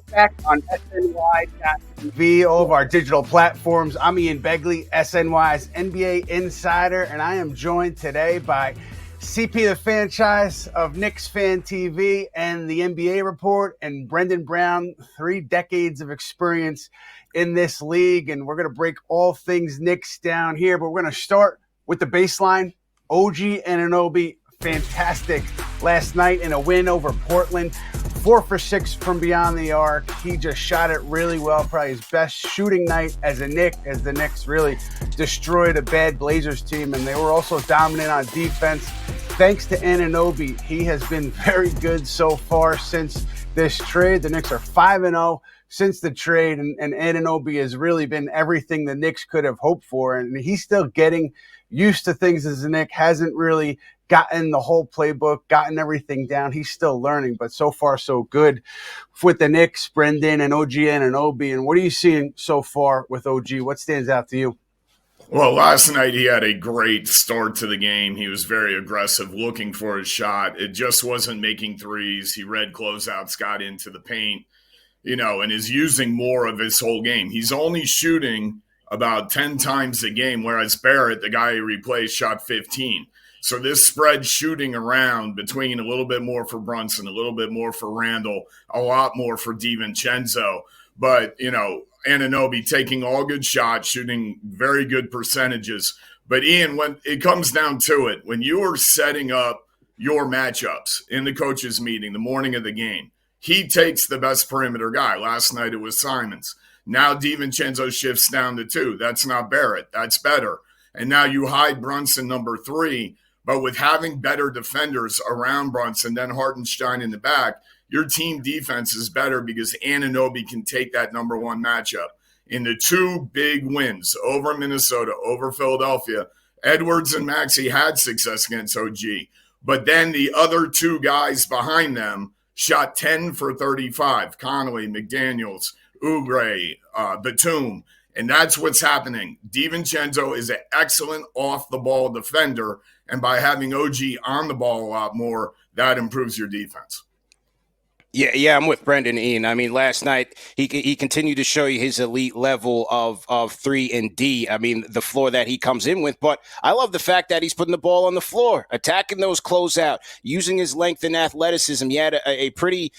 Putback on SNY.TV, all of our digital platforms. I'm Ian Begley, SNY's NBA insider, and I am joined today by CP the Fanchise of Knicks Fan TV and the NBA Report, and Brendan Brown, 3 decades of experience in this league. And we're going to break all things Knicks down here, but we're going to start with the baseline. OG Anunoby, fantastic last night in a win over Portland. 4 for 6 from beyond the arc. He just shot it really well. Probably his best shooting night as a Knick, as the Knicks really destroyed a bad Blazers team. And they were also dominant on defense. Thanks to Anunoby, he has been very good so far since this trade. The Knicks are 5-0 since the trade, and Anunoby has really been everything the Knicks could have hoped for. And he's still getting used to things as a Knick, hasn't really gotten the whole playbook, gotten everything down. He's still learning, but so far so good with the Knicks, Brendan, and OG Anunoby. And what are you seeing so far with OG? What stands out to you? Well, last night he had a great start to the game. He was very aggressive, looking for his shot. It just wasn't making threes. He read closeouts, got into the paint, and is using more of his whole game. He's only shooting about 10 times a game, whereas Barrett, the guy he replaced, shot 15. So this spread shooting around between a little bit more for Brunson, a little bit more for Randle, a lot more for DiVincenzo. But, Anunoby taking all good shots, shooting very good percentages. But, Ian, when it comes down to it, when you are setting up your matchups in the coaches' meeting the morning of the game, he takes the best perimeter guy. Last night it was Simons. Now DiVincenzo shifts down to 2. That's not Barrett. That's better. And now you hide Brunson number 3. But with having better defenders around Brunson than Hartenstein in the back, your team defense is better because Anunoby can take that number 1 matchup. In the 2 big wins over Minnesota, over Philadelphia, Edwards and Maxey had success against OG. But then the other 2 guys behind them shot 10 for 35. Connolly, McDaniels, Oubre, Batum. And that's what's happening. DiVincenzo is an excellent off-the-ball defender, and by having OG on the ball a lot more, that improves your defense. Yeah, I'm with Brendan, Ian. I mean, last night he continued to show you his elite level of 3 and D. I mean, the floor that he comes in with. But I love the fact that he's putting the ball on the floor, attacking those closeout, using his length and athleticism. He had a pretty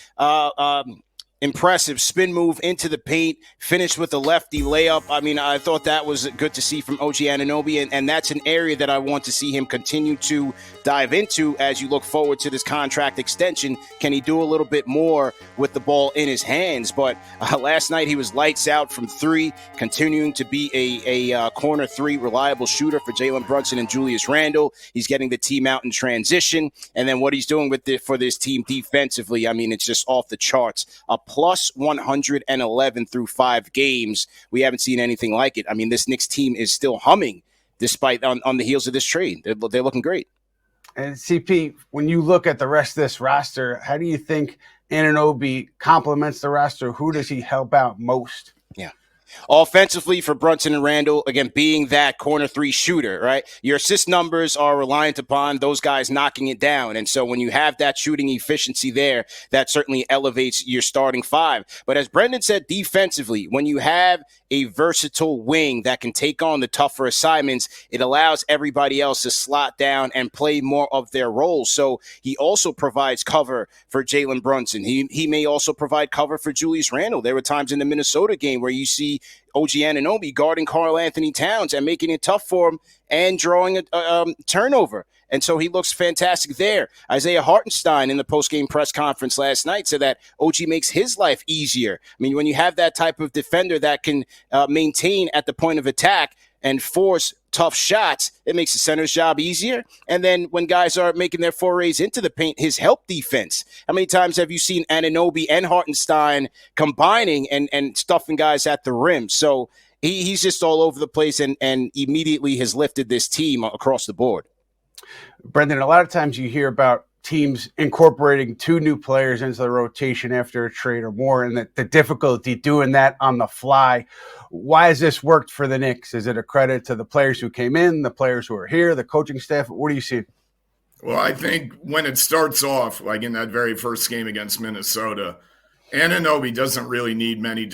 impressive spin move into the paint, finished with a lefty layup. I mean, I thought that was good to see from OG Anunoby, and that's an area that I want to see him continue to dive into as you look forward to this contract extension. Can he do a little bit more with the ball in his hands? But last night he was lights out from 3, continuing to be a corner 3 reliable shooter for Jalen Brunson and Julius Randle. He's getting the team out in transition, and then what he's doing for this team defensively, I mean, it's just off the charts. Plus 111 through 5 games. We haven't seen anything like it. I mean, this Knicks team is still humming despite on the heels of this trade. They're looking great. And CP, when you look at the rest of this roster, how do you think Anunoby complements the roster? Who does he help out most? Yeah. Offensively for Brunson and Randle, again, being that corner 3 shooter, right? Your assist numbers are reliant upon those guys knocking it down. And so when you have that shooting efficiency there, that certainly elevates your starting 5. But as Brendan said, defensively, when you have a versatile wing that can take on the tougher assignments, it allows everybody else to slot down and play more of their roles. So he also provides cover for Jalen Brunson. He may also provide cover for Julius Randle. There were times in the Minnesota game where you see OG Anunoby guarding Karl Anthony Towns and making it tough for him and drawing a turnover. And so he looks fantastic there. Isaiah Hartenstein in the post-game press conference last night said that OG makes his life easier. I mean, when you have that type of defender that can maintain at the point of attack and force tough shots, it makes the center's job easier. And then when guys are making their forays into the paint, his help defense. How many times have you seen Anunoby and Hartenstein combining and stuffing guys at the rim? So he's just all over the place and immediately has lifted this team across the board. Brendan, a lot of times you hear about teams incorporating 2 new players into the rotation after a trade or more, and the difficulty doing that on the fly. Why has this worked for the Knicks? Is it a credit to the players who came in, the players who are here, the coaching staff? What do you see? Well, I think when it starts off, like in that very first game against Minnesota, Anunoby doesn't really need many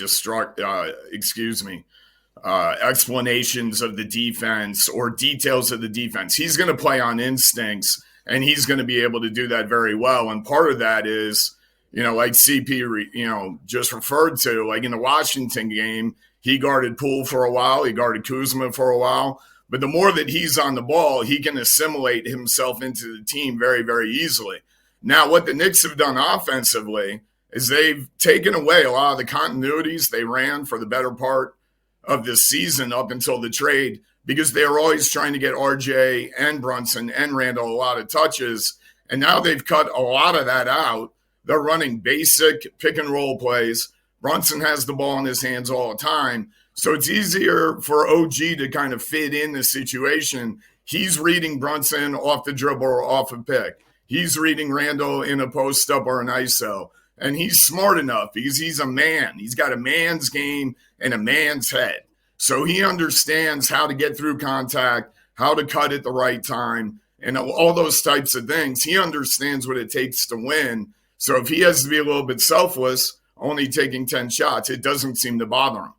explanations of the defense or details of the defense. He's going to play on instincts, and he's going to be able to do that very well. And part of that is, like CP, just referred to, like in the Washington game, he guarded Poole for a while, he guarded Kuzma for a while. But the more that he's on the ball, he can assimilate himself into the team very, very easily. Now, what the Knicks have done offensively is they've taken away a lot of the continuities they ran for the better part of this season up until the trade, because they were always trying to get RJ and Brunson and Randle a lot of touches. And now they've cut a lot of that out. They're running basic pick and roll plays. Brunson has the ball in his hands all the time. So it's easier for OG to kind of fit in the situation. He's reading Brunson off the dribble or off a pick. He's reading Randle in a post-up or an ISO. And he's smart enough because he's a man. He's got a man's game and a man's head. So he understands how to get through contact, how to cut at the right time, and all those types of things. He understands what it takes to win. So if he has to be a little bit selfless, only taking 10 shots, it doesn't seem to bother him.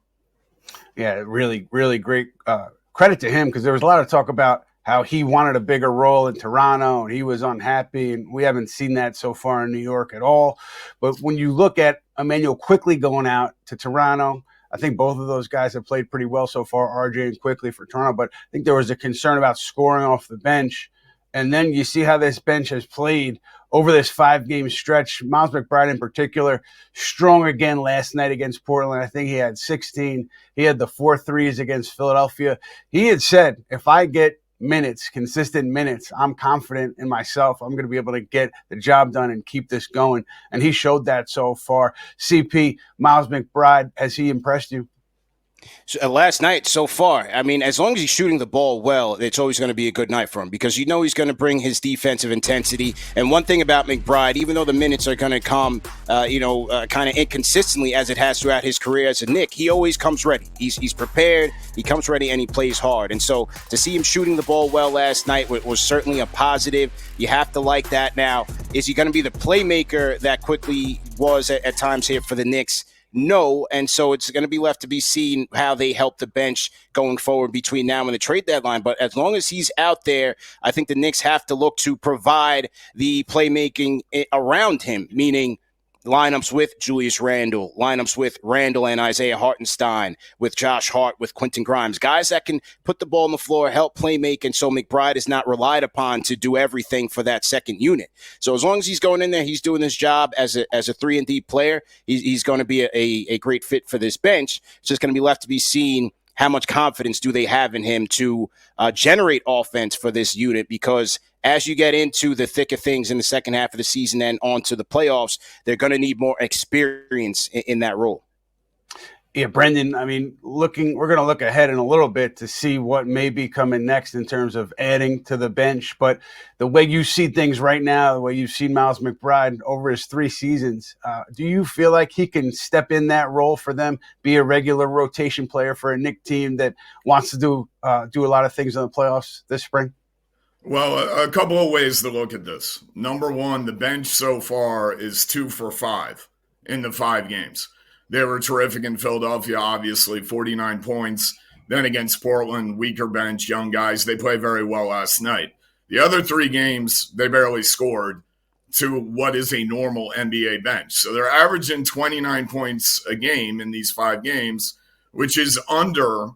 Yeah, really, really great credit to him, because there was a lot of talk about how he wanted a bigger role in Toronto and he was unhappy, and we haven't seen that so far in New York at all. But when you look at Emmanuel Quickley going out to Toronto, I think both of those guys have played pretty well so far, RJ and Quickley for Toronto, but I think there was a concern about scoring off the bench. And then you see how this bench has played over this 5-game stretch. Miles McBride in particular, strong again last night against Portland. I think he had 16. He had the 4 threes against Philadelphia. He had said, if I get minutes, consistent minutes, I'm confident in myself. I'm going to be able to get the job done and keep this going. And he showed that so far. CP, Miles McBride, has he impressed you? So, last night, so far, I mean, as long as he's shooting the ball well, it's always going to be a good night for him, because he's going to bring his defensive intensity. And one thing about McBride, even though the minutes are going to come, kind of inconsistently as it has throughout his career as a Knick, he always comes ready. He's prepared, he comes ready, and he plays hard. And so to see him shooting the ball well last night was certainly a positive. You have to like that. Now, is he going to be the playmaker that Quickley was at times here for the Knicks? No, and so it's going to be left to be seen how they help the bench going forward between now and the trade deadline. But as long as he's out there, I think the Knicks have to look to provide the playmaking around him, meaning lineups with Julius Randle, lineups with Randle and Isaiah Hartenstein, with Josh Hart, with Quentin Grimes, guys that can put the ball on the floor, help play make, and so McBride is not relied upon to do everything for that second unit. So as long as he's going in there, he's doing his job as a 3-and-D player, he's going to be a great fit for this bench. It's just going to be left to be seen how much confidence do they have in him to generate offense for this unit, because as you get into the thick of things in the second half of the season and on to the playoffs, they're going to need more experience in that role. Yeah, Brendan, I mean, we're going to look ahead in a little bit to see what may be coming next in terms of adding to the bench. But the way you see things right now, the way you've seen Miles McBride over his 3 seasons, do you feel like he can step in that role for them, be a regular rotation player for a Knicks team that wants to do a lot of things in the playoffs this spring? Well, a couple of ways to look at this. Number one, the bench so far is 2 for 5 in the 5 games. They were terrific in Philadelphia, obviously, 49 points. Then against Portland, weaker bench, young guys. They played very well last night. The other 3 games, they barely scored to what is a normal NBA bench. So they're averaging 29 points a game in these 5 games, which is under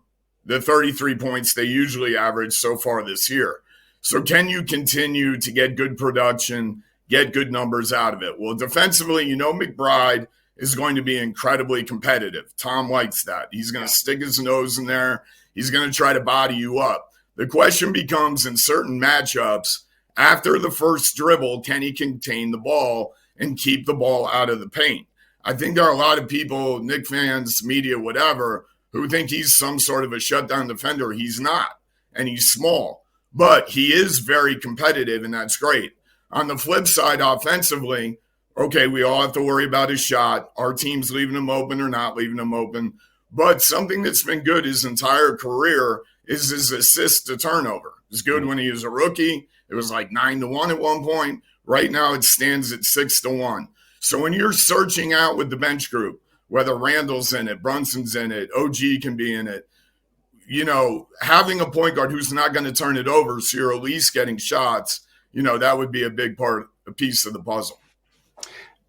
the 33 points they usually average so far this year. So can you continue to get good production, get good numbers out of it? Well, defensively, McBride is going to be incredibly competitive. Tom likes that. He's going to stick his nose in there. He's going to try to body you up. The question becomes, in certain matchups, after the first dribble, can he contain the ball and keep the ball out of the paint? I think there are a lot of people, Knicks fans, media, whatever, who think he's some sort of a shutdown defender. He's not, and he's small. But he is very competitive, and that's great. On the flip side, offensively, okay, we all have to worry about his shot. Our team's leaving him open or not leaving him open. But something that's been good his entire career is his assist to turnover. It was good when he was a rookie. It was like 9-1 at one point. Right now it stands at 6-1. So when you're searching out with the bench group, whether Randle's in it, Brunson's in it, OG can be in it, having a point guard who's not going to turn it over, so you're at least getting shots, that would be a piece of the puzzle.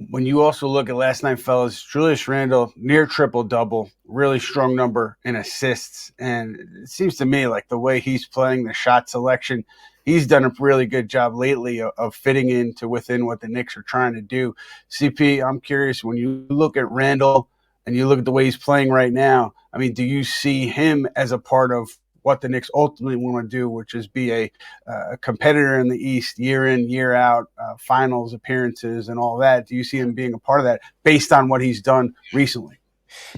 When you also look at last night, fellas, Julius Randle, near triple-double, really strong number in assists. And it seems to me like the way he's playing, the shot selection, he's done a really good job lately of fitting into within what the Knicks are trying to do. CP, I'm curious, when you look at Randle and you look at the way he's playing right now, I mean, do you see him as a part of what the Knicks ultimately want to do, which is be a competitor in the East year in, year out, finals appearances and all that? Do you see him being a part of that based on what he's done recently?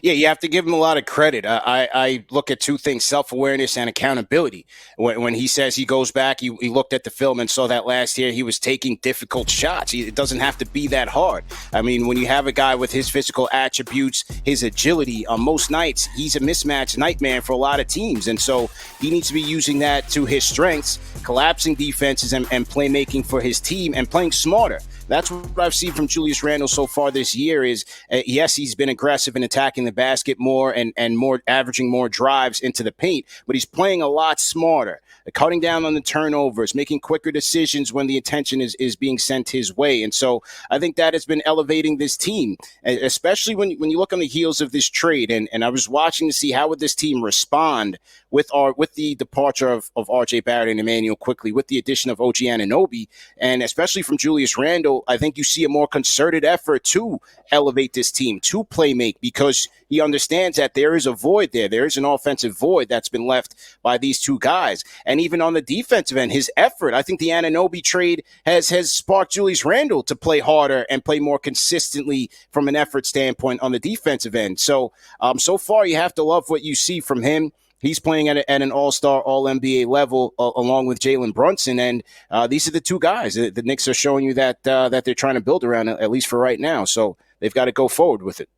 Yeah, you have to give him a lot of credit. I look at two things, self-awareness and accountability. When he says he goes back, he looked at the film and saw that last year he was taking difficult shots. It doesn't have to be that hard. I mean, when you have a guy with his physical attributes, his agility, on most nights, he's a mismatch nightmare for a lot of teams. And so he needs to be using that to his strengths, collapsing defenses and playmaking for his team and playing smarter. That's what I've seen from Julius Randle so far this year is, yes, he's been aggressive in attacking the basket more and more, averaging more drives into the paint, but he's playing a lot smarter, cutting down on the turnovers, making quicker decisions when the attention is being sent his way. And so I think that has been elevating this team, especially when you look on the heels of this trade. And I was watching to see how would this team respond with the departure of RJ Barrett and Emmanuel quickly, with the addition of OG Anunoby, and especially from Julius Randle. I think you see a more concerted effort to elevate this team, to play make, because he understands that there is a void there. There is an offensive void that's been left by these two guys. And even on the defensive end, his effort, I think the Anunoby trade has sparked Julius Randle to play harder and play more consistently from an effort standpoint on the defensive end. So, so far you have to love what you see from him. He's playing at an all-star, all-NBA level along with Jalen Brunson, and these are the two guys. The Knicks are showing you that they're trying to build around, at least for right now. So they've got to go forward with it.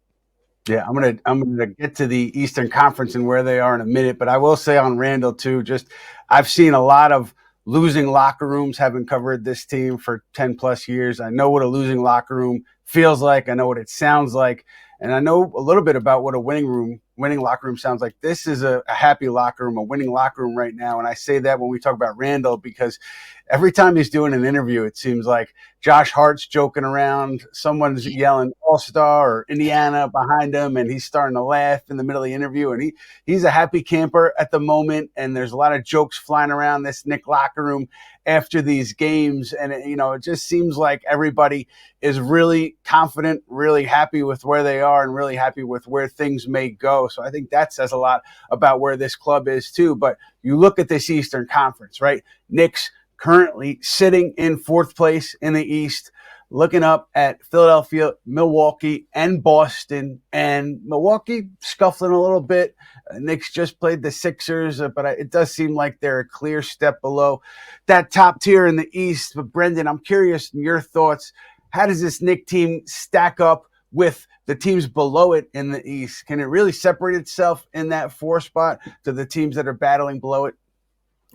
Yeah, I'm gonna get to the Eastern Conference and where they are in a minute, but I will say on Randle too, just I've seen a lot of losing locker rooms, having covered this team for 10 plus years. I know what a losing locker room feels like. I know what it sounds like. And I know a little bit about what a winning locker room sounds like. This is a happy locker room, a winning locker room right now. And I say that when we talk about Randle because every time he's doing an interview, it seems like Josh Hart's joking around. Someone's yelling All-Star or Indiana behind him, and he's starting to laugh in the middle of the interview. And he's a happy camper at the moment, and there's a lot of jokes flying around this Knick locker room after these games. And, it just seems like everybody is really confident, really happy with where they are, and really happy with where things may go. So I think that says a lot about where this club is too. But you look at this Eastern Conference, right? Knicks currently sitting in fourth place in the East, looking up at Philadelphia, Milwaukee, and Boston. And Milwaukee scuffling a little bit. Knicks just played the Sixers, but it does seem like they're a clear step below that top tier in the East. But Brendan, I'm curious in your thoughts. How does this Knicks team stack up with the teams below it in the East? Can it really separate itself in that 4 spot to the teams that are battling below it?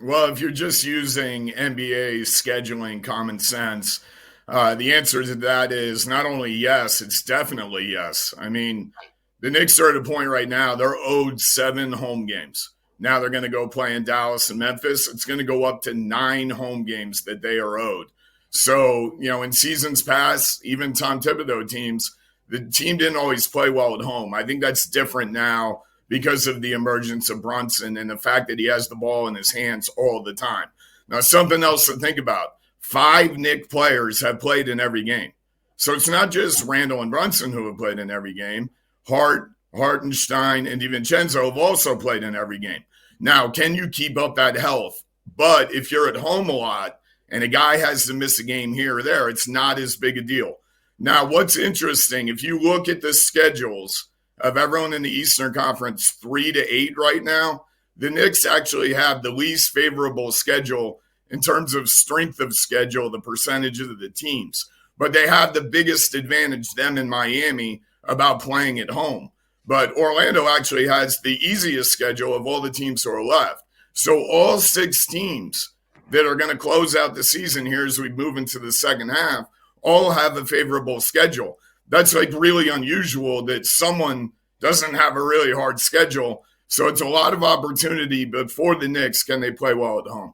Well, if you're just using NBA scheduling common sense, the answer to that is not only yes, it's definitely yes. I mean, the Knicks are at a point right now, they're owed 7 home games. Now they're going to go play in Dallas and Memphis. It's going to go up to 9 home games that they are owed. So, in seasons past, even Tom Thibodeau teams, the team didn't always play well at home. I think that's different now because of the emergence of Brunson and the fact that he has the ball in his hands all the time. Now, something else to think about. 5 Knicks players have played in every game. So it's not just Randle and Brunson who have played in every game. Hart, Hartenstein, and DiVincenzo have also played in every game. Now, can you keep up that health? But if you're at home a lot and a guy has to miss a game here or there, it's not as big a deal. Now, what's interesting, if you look at the schedules of everyone in the Eastern Conference 3 to 8 right now, the Knicks actually have the least favorable schedule in terms of strength of schedule, the percentages of the teams. But they have the biggest advantage, them in Miami, about playing at home. But Orlando actually has the easiest schedule of all the teams who are left. So all 6 teams that are going to close out the season here as we move into the second half all have a favorable schedule. That's like really unusual that someone doesn't have a really hard schedule. So it's a lot of opportunity, but for the Knicks, can they play well at home?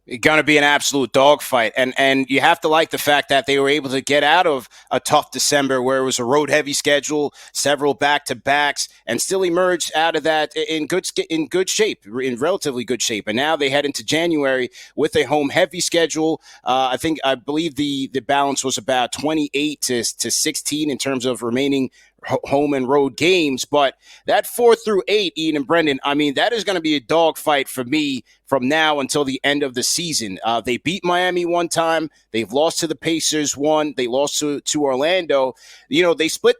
It's going to be an absolute dogfight. And you have to like the fact that they were able to get out of a tough December where it was a road-heavy schedule, several back-to-backs, and still emerged out of that in good shape, in relatively good shape. And now they head into January with a home-heavy schedule. I believe the balance was about 28 to 16 in terms of remaining home and road games, but that 4 through 8, Ian and Brendan, I mean, that is going to be a dogfight for me from now until the end of the season. They beat Miami one time. They've lost to the Pacers one. They lost to Orlando. You know, they split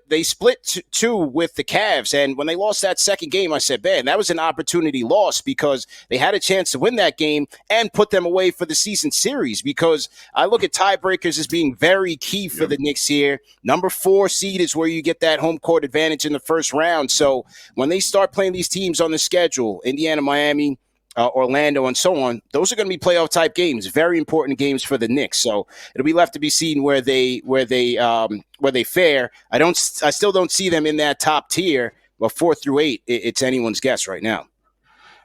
two with the Cavs. And when they lost that second game, I said, man, that was an opportunity lost because they had a chance to win that game and put them away for the season series, because I look at tiebreakers as being very key for the Knicks here. Number 4 seed is where you get that home court advantage in the first round. So when they start playing these teams on the schedule, Indiana, Miami, Orlando, and so on, those are going to be playoff type games, very important games for the Knicks. So it'll be left to be seen where they fare. I still don't see them in that top tier, but 4 through 8, it's anyone's guess right now.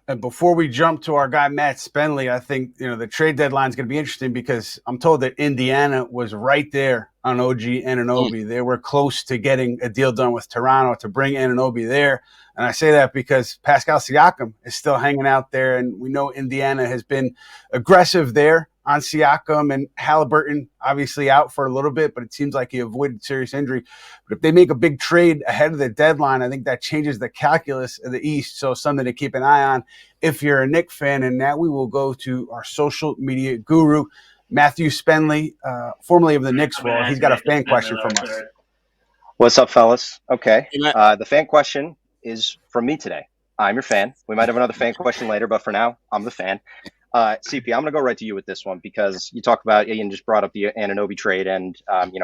And before we jump to our guy Matt Spenley, I think the trade deadline is going to be interesting because I'm told that Indiana was right there on OG Anunoby. They were close to getting a deal done with Toronto to bring Anunoby there. And I say that because Pascal Siakam is still hanging out there, and we know Indiana has been aggressive there on Siakam, and Halliburton obviously out for a little bit, but it seems like he avoided serious injury. But if they make a big trade ahead of the deadline, I think that changes the calculus of the East. So something to keep an eye on if you're a Knicks fan. And now we will go to our social media guru, Matthew Spenley, formerly of the Knicks World. He's got a fan question from us. What's up, fellas? Okay. The fan question is from me today. I'm your fan. We might have another fan question later, but for now, I'm the fan. CP, I'm going to go right to you with this one because you talk about, Ian just brought up the Anunoby trade, and,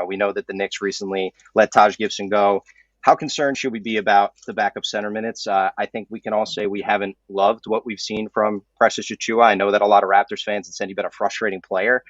we know that the Knicks recently let Taj Gibson go. How concerned should we be about the backup center minutes? I think we can all say we haven't loved what we've seen from Precious Achiuwa. I know that a lot of Raptors fans have said you've been a frustrating player,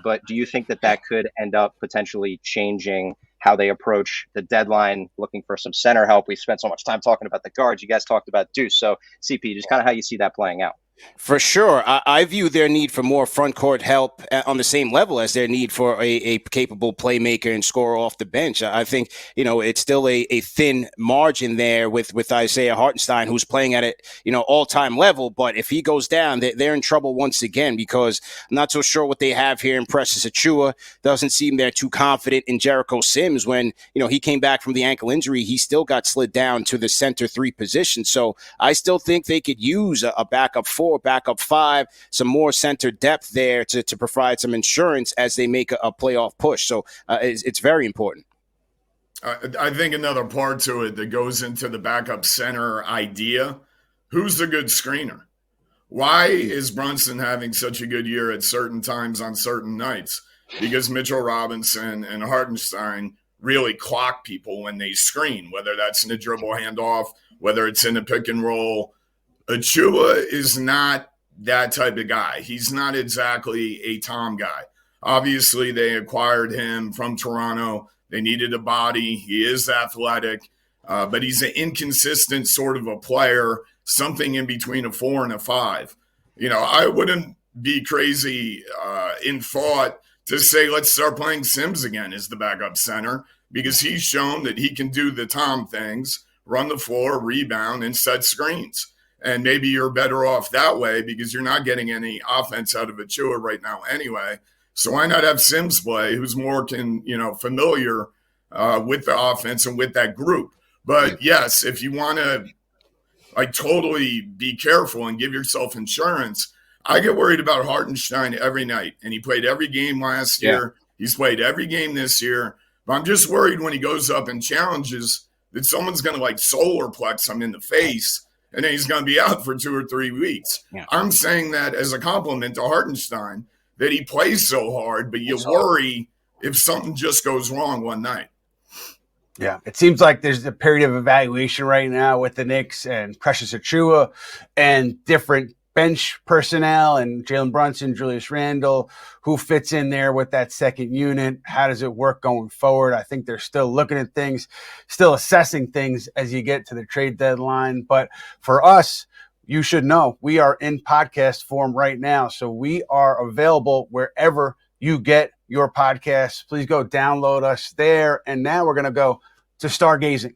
but do you think that could end up potentially changing how they approach the deadline, looking for some center help? We spent so much time talking about the guards. You guys talked about Deuce. So, CP, just kind of how you see that playing out. For sure. I view their need for more front court help on the same level as their need for a capable playmaker and scorer off the bench. I think, it's still a thin margin there with Isaiah Hartenstein, who's playing at it, all-time level. But if he goes down, they're in trouble once again, because I'm not so sure what they have here in Precious Achiuwa. Doesn't seem they're too confident in Jericho Sims. When, he came back from the ankle injury, he still got slid down to the center 3 position. So I still think they could use a backup 4, backup 5, some more center depth there to provide some insurance as they make a playoff push. So it's very important. I think another part to it that goes into the backup center idea, who's the good screener? Why is Brunson having such a good year at certain times on certain nights? Because Mitchell Robinson and Hartenstein really clock people when they screen, whether that's in a dribble handoff, whether it's in a pick and roll. Achiuwa is not that type of guy. He's not exactly a Tom guy. Obviously, they acquired him from Toronto. They needed a body. He is athletic, but he's an inconsistent sort of a player, something in between a 4 and a 5. I wouldn't be crazy in thought to say let's start playing Sims again as the backup center, because he's shown that he can do the Tom things, run the floor, rebound, and set screens. And maybe you're better off that way because you're not getting any offense out of Achiuwa right now anyway. So why not have Sims play, who's more familiar with the offense and with that group? But yes, if you want to totally be careful and give yourself insurance, I get worried about Hartenstein every night. And he played every game last year. He's played every game this year. But I'm just worried when he goes up and challenges that someone's going to solar plex him in the face, and then he's going to be out for 2 or 3 weeks. Yeah. I'm saying that as a compliment to Hartenstein, that he plays so hard, but you worry if something just goes wrong one night. Yeah, it seems like there's a period of evaluation right now with the Knicks and Precious Achiuwa and different bench personnel and Jalen Brunson, Julius Randle, who fits in there with that second unit? How does it work going forward? I think they're still looking at things, still assessing things as you get to the trade deadline. But for us, you should know we are in podcast form right now. So we are available wherever you get your podcasts. Please go download us there. And now we're going to go to stargazing.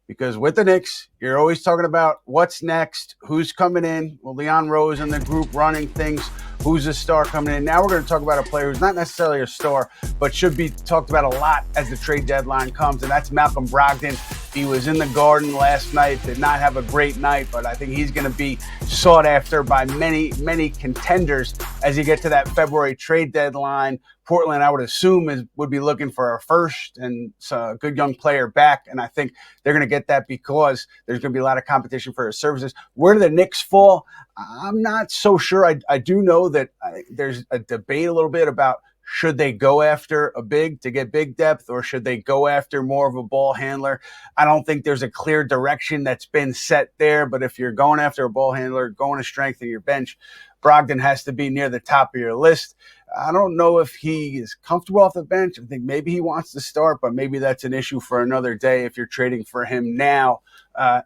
Because with the Knicks, you're always talking about what's next, who's coming in. Well, Leon Rose and the group running things, who's a star coming in. Now we're going to talk about a player who's not necessarily a star, but should be talked about a lot as the trade deadline comes, and that's Malcolm Brogdon. He was in the Garden last night, did not have a great night, but I think he's going to be sought after by many, many contenders as you get to that February trade deadline. Portland, I would assume, would be looking for a first and a good young player back, and I think they're going to get that because there's going to be a lot of competition for his services. Where do the Knicks fall? I'm not so sure. I do know that there's a debate a little bit about should they go after a big to get big depth or should they go after more of a ball handler? I don't think there's a clear direction that's been set there, but if you're going after a ball handler, going to strengthen your bench, Brogdon has to be near the top of your list. I don't know if he is comfortable off the bench. I think maybe he wants to start, but maybe that's an issue for another day if you're trading for him now,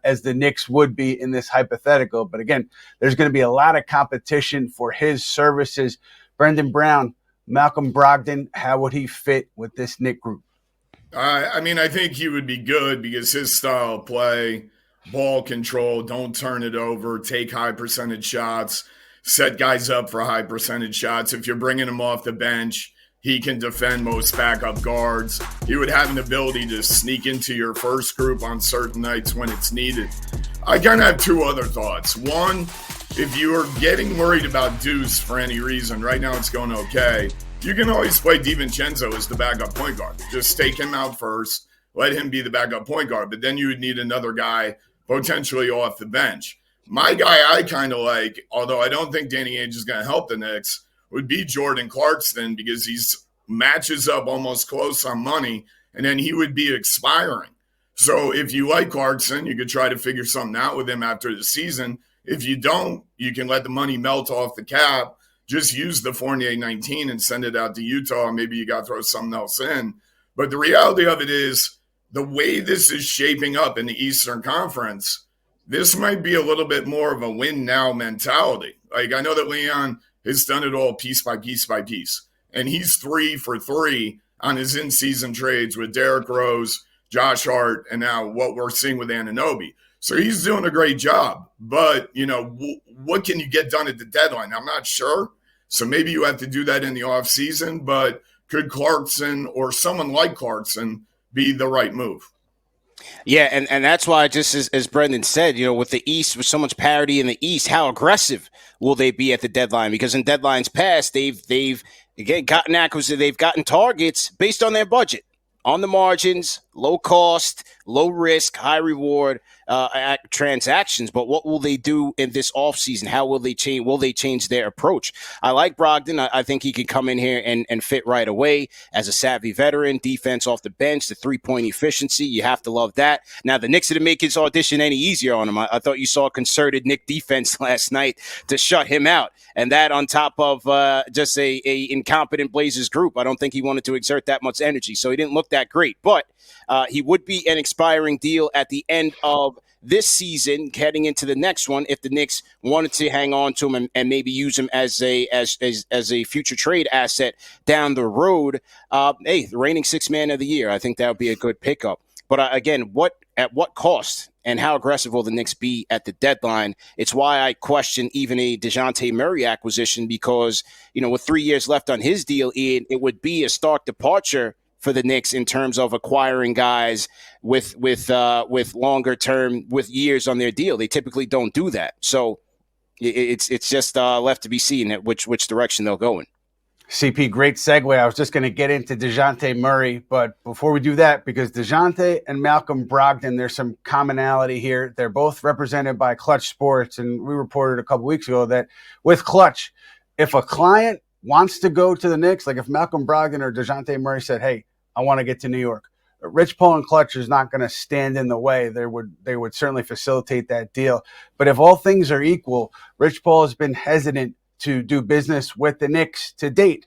as the Knicks would be in this hypothetical. But again, there's going to be a lot of competition for his services. Brendan Brown, Malcolm Brogdon, how would he fit with this Knick group? I mean, I think he would be good because his style of play, ball control, don't turn it over, take high percentage shots, set guys up for high percentage shots. If you're bringing him off the bench, he can defend most backup guards. He would have an ability to sneak into your first group on certain nights when it's needed. I kind of have two other thoughts. One, if you are getting worried about Deuce for any reason, right now it's going okay, you can always play DiVincenzo as the backup point guard. Just stake him out first, let him be the backup point guard, but then you would need another guy potentially off the bench. My guy I kind of like, although I don't think Danny Ainge is going to help the Knicks, would be Jordan Clarkson because he's matches up almost close on money, and then he would be expiring. So if you like Clarkson, you could try to figure something out with him after the season. If you don't, you can let the money melt off the cap. Just use the Fournier 19 and send it out to Utah. Maybe you got to throw something else in. But the reality of it is the way this is shaping up in the Eastern Conference, this might be a little bit more of a win now mentality. Like I know that Leon has done it all piece by piece by piece. And he's 3 for 3 on his in-season trades with Derrick Rose, Josh Hart, and now what we're seeing with Anunoby. So he's doing a great job. But, you know, what can you get done at the deadline? I'm not sure. So maybe you have to do that in the offseason. But could Clarkson or someone like Clarkson be the right move? Yeah, and that's why, just as Brendan said, you know, with the East, with so much parity in the East, how aggressive will they be at the deadline? Because in deadlines past, they've again they've gotten targets based on their budget, on the margins, low cost, low risk, high reward transactions. But what will they do in this offseason? How will they change? Will they change their approach? I like Brogdon. I think he can come in here and fit right away as a savvy veteran. Defense off the bench, the 3-point efficiency. You have to love that. Now, the Knicks didn't make his audition any easier on him. I thought you saw concerted Knick defense last night to shut him out. And that on top of just a incompetent Blazers group. I don't think he wanted to exert that much energy. So he didn't look that great. But he would be an expiring deal at the end of this season, heading into the next one, if the Knicks wanted to hang on to him and maybe use him as a future trade asset down the road. The reigning sixth man of the year, I think that would be a good pickup. But again, at what cost and how aggressive will the Knicks be at the deadline? It's why I question even a Dejounte Murray acquisition because, you know, with 3 years left on his deal, Ian, it would be a stark departure for the Knicks in terms of acquiring guys with longer term, with years on their deal. They typically don't do that. So it's just left to be seen at which direction they'll go in. CP, great segue. I was just going to get into Dejounte Murray, but before we do that, because Dejounte and Malcolm Brogdon, there's some commonality here. They're both represented by Clutch Sports, and we reported a couple weeks ago that with Clutch, if a client wants to go to the Knicks, like if Malcolm Brogdon or Dejounte Murray said, hey, I want to get to New York, Rich Paul and Clutch is not going to stand in the way. They would certainly facilitate that deal. But if all things are equal, Rich Paul has been hesitant to do business with the Knicks to date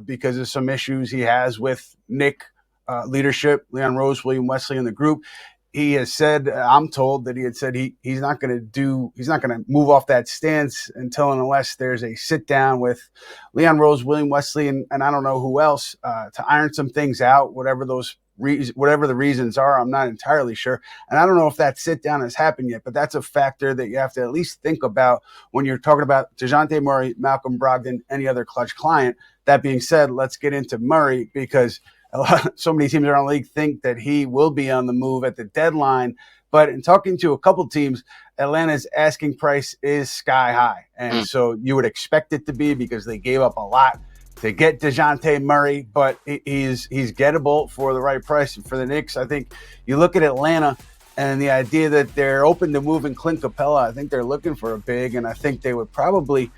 because of some issues he has with Knick leadership, Leon Rose, William Wesley in the group. He has said, I'm told that he had said he's not going to move off that stance until and unless there's a sit down with Leon Rose, William Wesley, and I don't know who else to iron some things out, whatever the reasons are. I'm not entirely sure. And I don't know if that sit down has happened yet, but that's a factor that you have to at least think about when you're talking about Dejounte Murray, Malcolm Brogdon, any other Clutch client. That being said, let's get into Murray because so many teams around the league think that he will be on the move at the deadline. But in talking to a couple teams, Atlanta's asking price is sky high. And so you would expect it to be because they gave up a lot to get Dejounte Murray, but he's gettable for the right price. And for the Knicks, I think you look at Atlanta and the idea that they're open to moving Clint Capella. I think they're looking for a big, and I think they would probably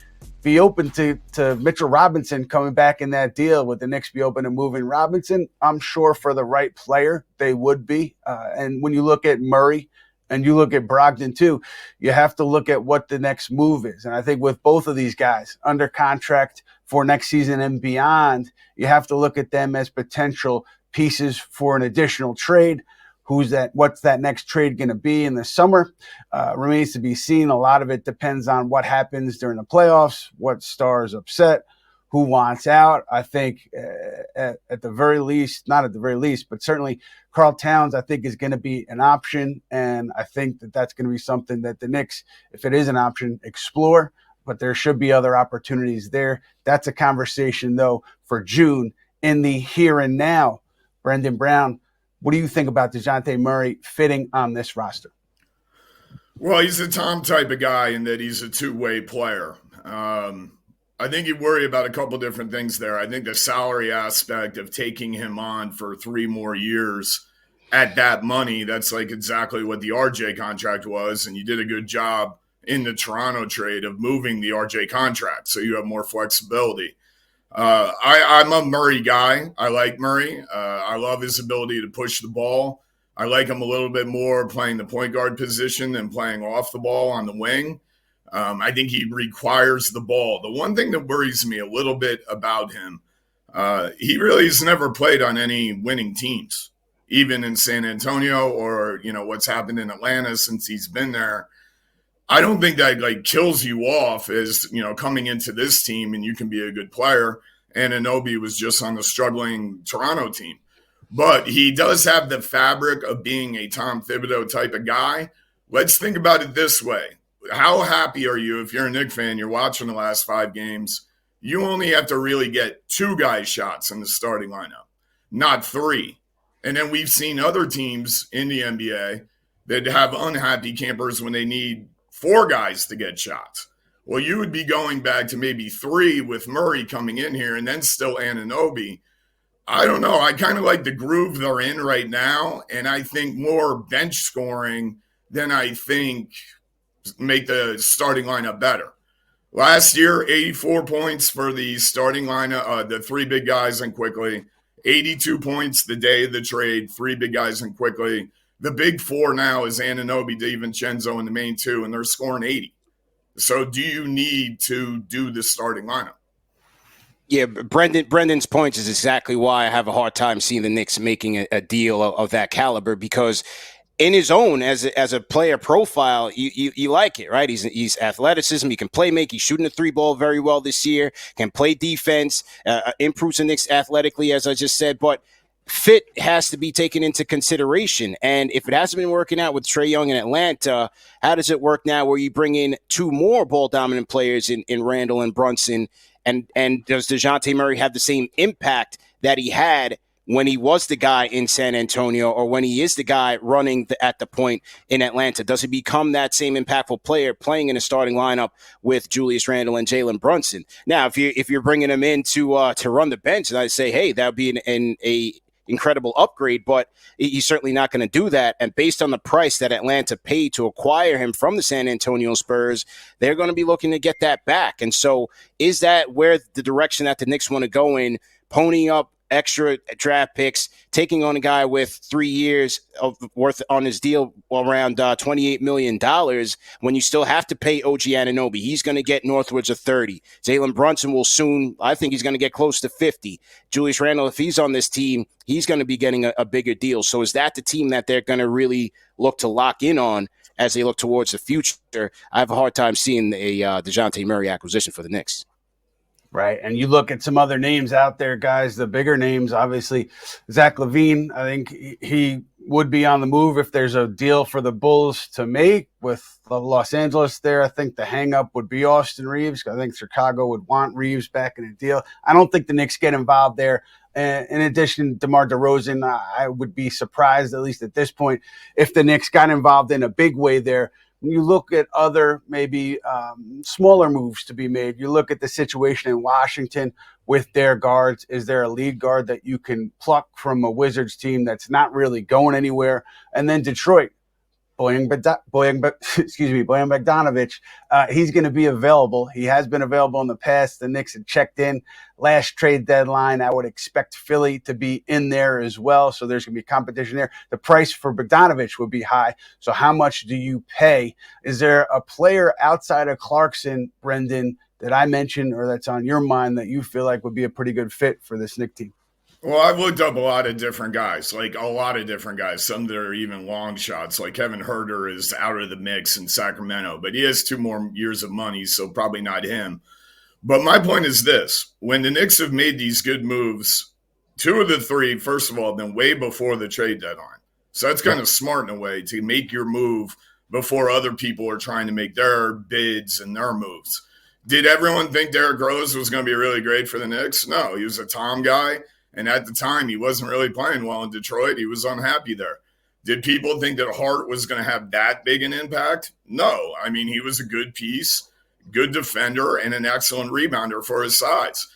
be open to Mitchell Robinson coming back in that deal. Would the Knicks be open to moving Robinson? I'm sure for the right player, they would be. And when you look at Murray and you look at Brogdon too, you have to look at what the next move is. And I think with both of these guys under contract for next season and beyond, you have to look at them as potential pieces for an additional trade. What's that next trade going to be in the summer? Remains to be seen. A lot of it depends on what happens during the playoffs, what stars upset, who wants out. I think at the very least, not at the very least, but certainly Karl Towns, I think, is going to be an option. And I think that that's going to be something that the Knicks, if it is an option, explore. But there should be other opportunities there. That's a conversation, though, for June. In the here and now, Brendan Brown, what do you think about Dejounte Murray fitting on this roster? Well, he's a Tom type of guy in that he's a two-way player. I think you worry about a couple different things there. I think the salary aspect of taking him on for 3 more years at that money, that's like exactly what the RJ contract was, and you did a good job in the Toronto trade of moving the RJ contract, so you have more flexibility. I'm a Murray guy. I like Murray. I love his ability to push the ball. I like him a little bit more playing the point guard position than playing off the ball on the wing. I think he requires the ball. The one thing that worries me a little bit about him, he really has never played on any winning teams, even in San Antonio or, what's happened in Atlanta since he's been there. I don't think that kills you off as, coming into this team and you can be a good player. And Anunoby was just on the struggling Toronto team. But he does have the fabric of being a Tom Thibodeaus type of guy. Let's think about it this way. How happy are you if you're a Knicks fan, you're watching the last 5 games, you only have to really get 2 guys shots in the starting lineup, not 3. And then we've seen other teams in the NBA that have unhappy campers when they need 4 guys to get shots. Well, you would be going back to maybe 3 with Murray coming in here and then still Anunoby. I don't know. I kind of like the groove they're in right now, and I think more bench scoring than I think make the starting lineup better. Last year, 84 points for the starting lineup, the 3 big guys and quickly. 82 points the day of the trade, 3 big guys and quickly. The big 4 now is Anunoby, DiVincenzo, and the main 2, and they're scoring 80. So do you need to do the starting lineup? Yeah, Brendan's points is exactly why I have a hard time seeing the Knicks making a deal of that caliber, because in his own as a player profile, you like it, right? He's athleticism. He can play make. He's shooting the 3 ball very well this year. Can play defense. Improves the Knicks athletically, as I just said. But fit has to be taken into consideration. And if it hasn't been working out with Trae Young in Atlanta, how does it work now where you bring in 2 more ball dominant players in Randle and Brunson? And does Dejounte Murray have the same impact that he had when he was the guy in San Antonio or when he is the guy running at the point in Atlanta? Does he become that same impactful player playing in a starting lineup with Julius Randle and Jalen Brunson? Now, if you're bringing him in to run the bench, and I'd say, hey, that would be an incredible upgrade, but he's certainly not going to do that. And based on the price that Atlanta paid to acquire him from the San Antonio Spurs, they're going to be looking to get that back. And so is that where the direction that the Knicks want to go in, ponying up extra draft picks, taking on a guy with 3 years of worth on his deal around $28 million when you still have to pay OG Anunoby. He's going to get northwards of 30. Jalen Brunson will soon, I think he's going to get close to 50. Julius Randle, if he's on this team, he's going to be getting a bigger deal. So is that the team that they're going to really look to lock in on as they look towards the future? I have a hard time seeing a Dejounte Murray acquisition for the Knicks. Right. And you look at some other names out there, guys, the bigger names, obviously, Zach LaVine. I think he would be on the move if there's a deal for the Bulls to make with Los Angeles there. I think the hang-up would be Austin Reeves. I think Chicago would want Reeves back in a deal. I don't think the Knicks get involved there. And in addition, DeMar DeRozan, I would be surprised, at least at this point, if the Knicks got involved in a big way there. When you look at other maybe smaller moves to be made, you look at the situation in Washington with their guards. Is there a lead guard that you can pluck from a Wizards team that's not really going anywhere? And then Detroit, Bojan Bogdanovic, he's going to be available. He has been available in the past. The Knicks had checked in last trade deadline. I would expect Philly to be in there as well. So there's going to be competition there. The price for Bogdanovic would be high. So how much do you pay? Is there a player outside of Clarkson, Brendan, that I mentioned or that's on your mind that you feel like would be a pretty good fit for this Knicks team? Well, I've looked up a lot of different guys, some that are even long shots, like Kevin Huerter is out of the mix in Sacramento, but he has 2 more years of money, so probably not him. But my point is this: when the Knicks have made these good moves, 2 of the 3, first of all, have been way before the trade deadline. So that's kind of smart in a way to make your move before other people are trying to make their bids and their moves. Did everyone think Derrick Rose was going to be really great for the Knicks? No, he was a Tom guy. And at the time, he wasn't really playing well in Detroit. He was unhappy there. Did people think that Hart was going to have that big an impact? No. I mean, he was a good piece, good defender, and an excellent rebounder for his size.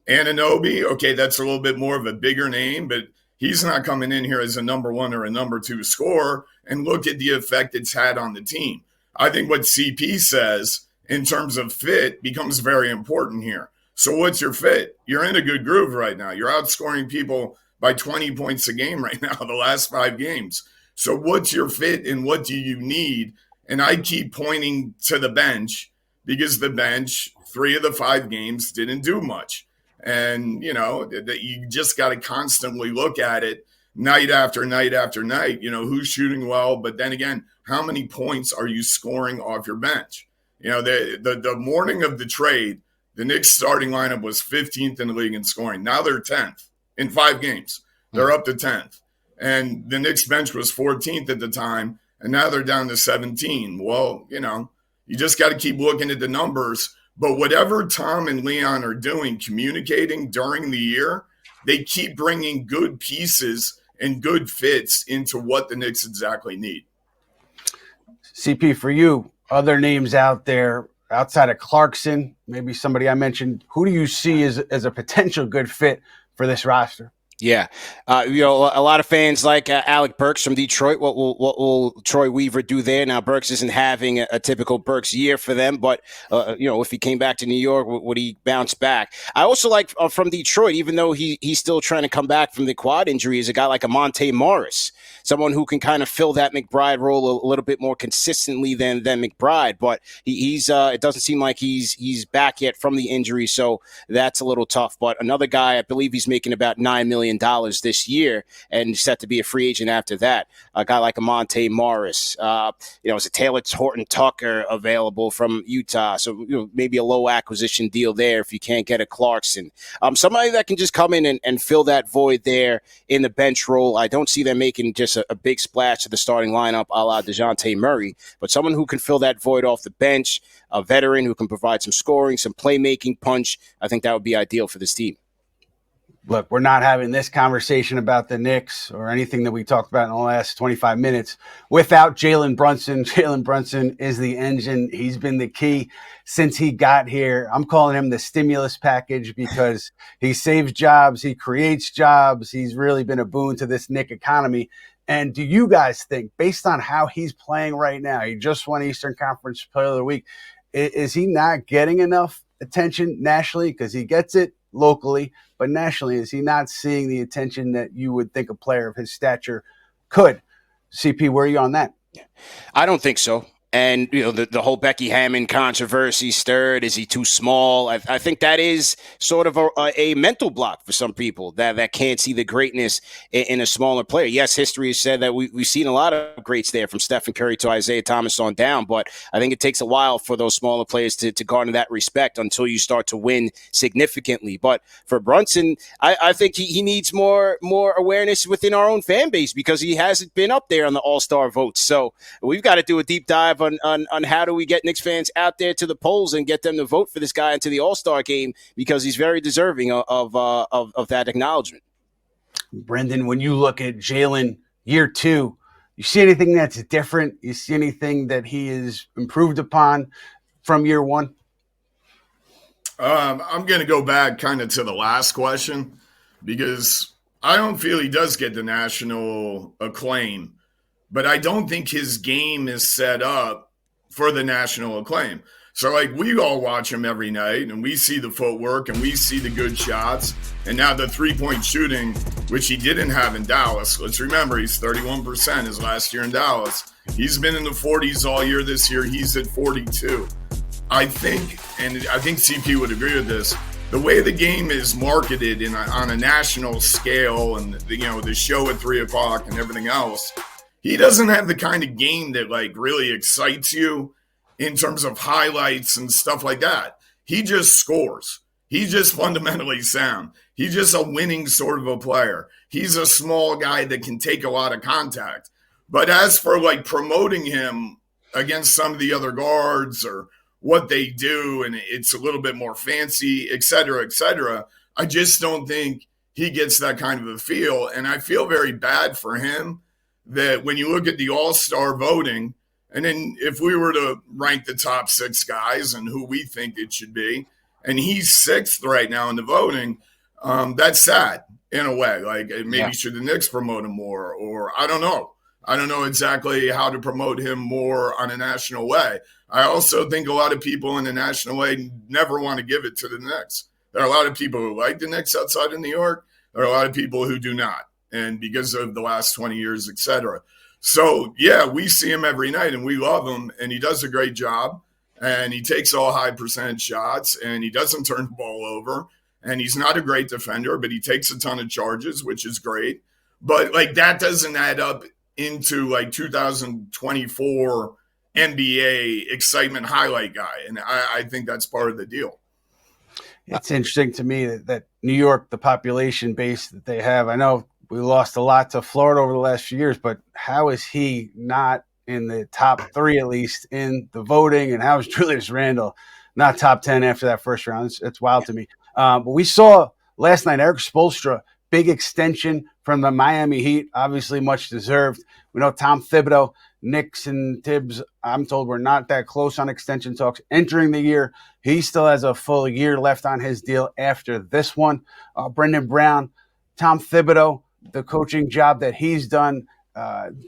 Anunoby, okay, that's a little bit more of a bigger name, but he's not coming in here as a number 1 or a number 2 scorer. And look at the effect it's had on the team. I think what CP says in terms of fit becomes very important here. So what's your fit? You're in a good groove right now. You're outscoring people by 20 points a game right now, the last 5 games. So what's your fit and what do you need? And I keep pointing to the bench because the bench, 3 of the 5 games didn't do much. And, that you just got to constantly look at it night after night after night, who's shooting well. But then again, how many points are you scoring off your bench? The morning of the trade, the Knicks starting lineup was 15th in the league in scoring. Now they're 10th in 5 games. They're up to 10th. And the Knicks bench was 14th at the time, and now they're down to 17. Well, you just got to keep looking at the numbers. But whatever Tom and Leon are doing, communicating during the year, they keep bringing good pieces and good fits into what the Knicks exactly need. CP, for you, other names out there, outside of Clarkson, maybe somebody I mentioned, who do you see as a potential good fit for this roster? Yeah. A lot of fans like Alec Burks from Detroit. What will Troy Weaver do there? Now, Burks isn't having a typical Burks year for them, but, if he came back to New York, would he bounce back? I also like from Detroit, even though he's still trying to come back from the quad injury, is a guy like Monte Morris, someone who can kind of fill that McBride role a little bit more consistently than McBride, but he's it doesn't seem like he's back yet from the injury, so that's a little tough. But another guy, I believe he's making about $9 million this year and set to be a free agent after that. A guy like Monte Morris, is a Taylor Horton Tucker available from Utah, so maybe a low acquisition deal there if you can't get a Clarkson. Somebody that can just come in and fill that void there in the bench role. I don't see them making just a big splash to the starting lineup a la Dejounte Murray, but someone who can fill that void off the bench, a veteran who can provide some scoring, some playmaking punch. I think that would be ideal for this team. Look, we're not having this conversation about the Knicks or anything that we talked about in the last 25 minutes without Jalen Brunson. Jalen Brunson is the engine. He's been the key since he got here. I'm calling him the stimulus package because he saves jobs. He creates jobs. He's really been a boon to this Knick economy. And do you guys think, based on how he's playing right now, he just won Eastern Conference Player of the Week, is he not getting enough attention nationally? Because he gets it locally, but nationally, is he not seeing the attention that you would think a player of his stature could? CP, where are you on that? I don't think so. And, the whole Becky Hammon controversy stirred. Is he too small? I think that is sort of a mental block for some people that can't see the greatness in a smaller player. Yes, history has said that we've seen a lot of greats there, from Stephen Curry to Isaiah Thomas on down. But I think it takes a while for those smaller players to garner that respect until you start to win significantly. But for Brunson, I think he needs more awareness within our own fan base, because he hasn't been up there on the All-Star votes. So we've got to do a deep dive on how do we get Knicks fans out there to the polls and get them to vote for this guy into the All-Star game, because he's very deserving of that acknowledgement. Brendan, when you look at Jalen year 2, you see anything that's different? You see anything that he is improved upon from year 1? I'm going to go back kind of to the last question, because I don't feel he does get the national acclaim, but I don't think his game is set up for the national acclaim. So, we all watch him every night, and we see the footwork, and we see the good shots, and now the three-point shooting, which he didn't have in Dallas. Let's remember, he's 31% his last year in Dallas. He's been in the 40s all year this year. He's at 42. I think CP would agree with this, the way the game is marketed on a national scale, and the show at 3 o'clock and everything else, he doesn't have the kind of game that really excites you in terms of highlights and stuff like that. He just scores. He's just fundamentally sound. He's just a winning sort of a player. He's a small guy that can take a lot of contact. But as for promoting him against some of the other guards or what they do, and it's a little bit more fancy, et cetera, I just don't think he gets that kind of a feel. And I feel very bad for him that when you look at the All-Star voting, and then if we were to rank the top 6 guys and who we think it should be, and he's 6th right now in the voting, that's sad in a way. Maybe should the Knicks promote him more, or I don't know. I don't know exactly how to promote him more on a national way. I also think a lot of people in the national way never want to give it to the Knicks. There are a lot of people who like the Knicks outside of New York. There are a lot of people who do not, and because of the last 20 years, et cetera. So, yeah, we see him every night, and we love him, and he does a great job, and he takes all high percentage shots, and he doesn't turn the ball over, and he's not a great defender, but he takes a ton of charges, which is great. But, that doesn't add up into, 2024 NBA excitement highlight guy, and I think that's part of the deal. It's interesting to me that New York, the population base that they have, I know we lost a lot to Florida over the last few years, but how is he not in the top 3, at least, in the voting? And how is Julius Randle not top 10 after that first round? It's wild to me. But we saw last night Eric Spoelstra, big extension from the Miami Heat, obviously much deserved. We know Tom Thibodeau, Knicks and Tibbs, I'm told, we're not that close on extension talks entering the year. He still has a full year left on his deal after this one. Brendan Brown, Tom Thibodeau, the coaching job that he's done,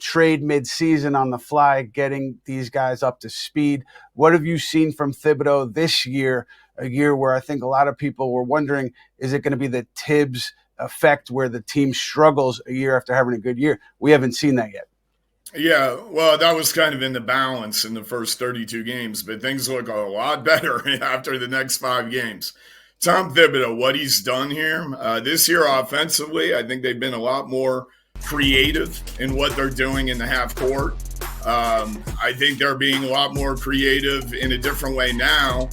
trade mid-season on the fly, getting these guys up to speed. What have you seen from Thibodeau this year, a year where I think a lot of people were wondering, is it going to be the Tibbs effect where the team struggles a year after having a good year? We haven't seen that yet. Yeah, well, that was kind of in the balance in the first 32 games, but things look a lot better after the next 5 games. Tom Thibodeau, what he's done here this year offensively, I think they've been a lot more creative in what they're doing in the half court. I think they're being a lot more creative in a different way now,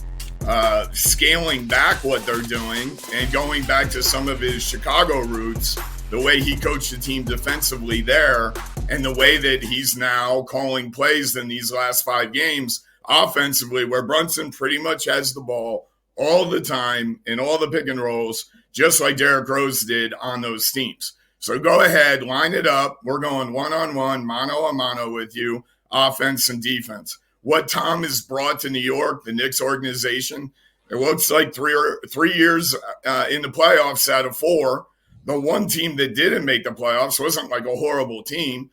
scaling back what they're doing and going back to some of his Chicago roots, the way he coached the team defensively there, and the way that he's now calling plays in these last 5 games offensively, where Brunson pretty much has the ball all the time in all the pick and rolls, just like Derrick Rose did on those teams. So go ahead, line it up. We're going one-on-one, mano-a-mano with you, offense and defense. What Tom has brought to New York, the Knicks organization, it looks like 3 years in the playoffs out of 4. The one team that didn't make the playoffs wasn't like a horrible team,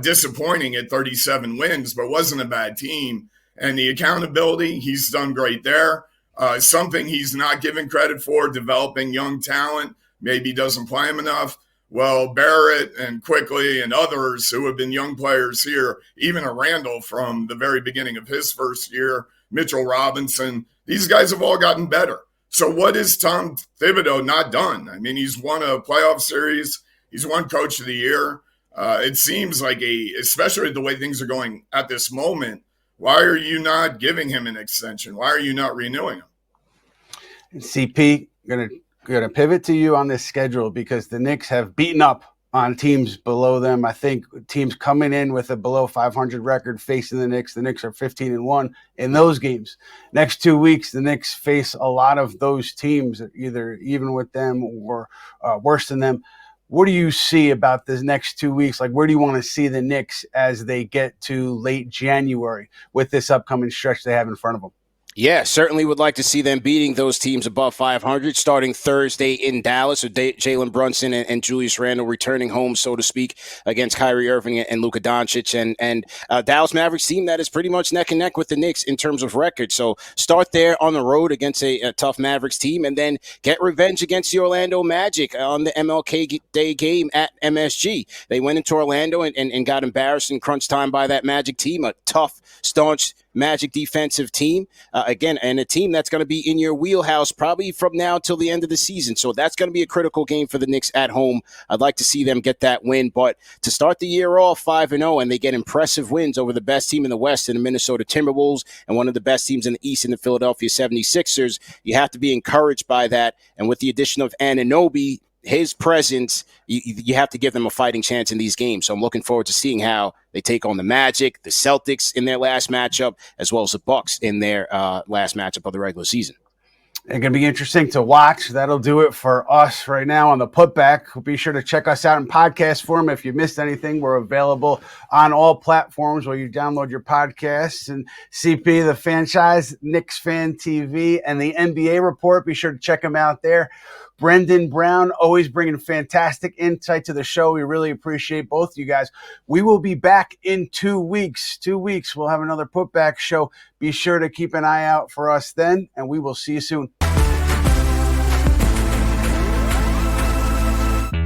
disappointing at 37 wins, but wasn't a bad team. And the accountability, he's done great there. something he's not given credit for, developing young talent. Maybe doesn't play him enough. Well, Barrett and Quickly and others who have been young players here, even a Randle from the very beginning of his first year, Mitchell Robinson, these guys have all gotten better. So what is Tom Thibodeau not done? I mean, he's won a playoff series. He's won Coach of the Year. It seems like especially the way things are going at this moment, why are you not giving him an extension? Why are you not renewing him? CP, going to pivot to you on this schedule because the Knicks have beaten up on teams below them. I think teams coming in with a below 500 record facing the Knicks are 15-1 in those games. Next 2 weeks, the Knicks face a lot of those teams, either even with them or worse than them. What do you see about this next 2 weeks? Like, where do you want to see the Knicks as they get to late January with this upcoming stretch they have in front of them? Yeah, certainly would like to see them beating those teams above 500 starting Thursday in Dallas with Jalen Brunson and Julius Randle returning home, so to speak, against Kyrie Irving and Luka Doncic and Dallas Mavericks team that is pretty much neck and neck with the Knicks in terms of record. So start there on the road against a tough Mavericks team and then get revenge against the Orlando Magic on the MLK Day game at MSG. They went into Orlando and got embarrassed in crunch time by that Magic team, a tough, staunch Magic defensive team, again, and a team that's going to be in your wheelhouse probably from now till the end of the season. So that's going to be a critical game for the Knicks at home. I'd like to see them get that win, but to start the year off 5-0 and they get impressive wins over the best team in the West in the Minnesota Timberwolves and one of the best teams in the East in the Philadelphia 76ers, you have to be encouraged by that. And with the addition of Anunoby, his presence, you have to give them a fighting chance in these games. So I'm looking forward to seeing how they take on the Magic, the Celtics in their last matchup, as well as the Bucks in their last matchup of the regular season. It's going to be interesting to watch. That'll do it for us right now on the Putback. Be sure to check us out in podcast form. If you missed anything, we're available on all platforms where you download your podcasts. And CP, the Fanchise, Knicks Fan TV, and the NBA Report. Be sure to check them out there. Brendan Brown, always bringing fantastic insight to the show. We really appreciate both of you guys. We will be back in 2 weeks. 2 weeks, we'll have another Putback show. Be sure to keep an eye out for us then, and we will see you soon.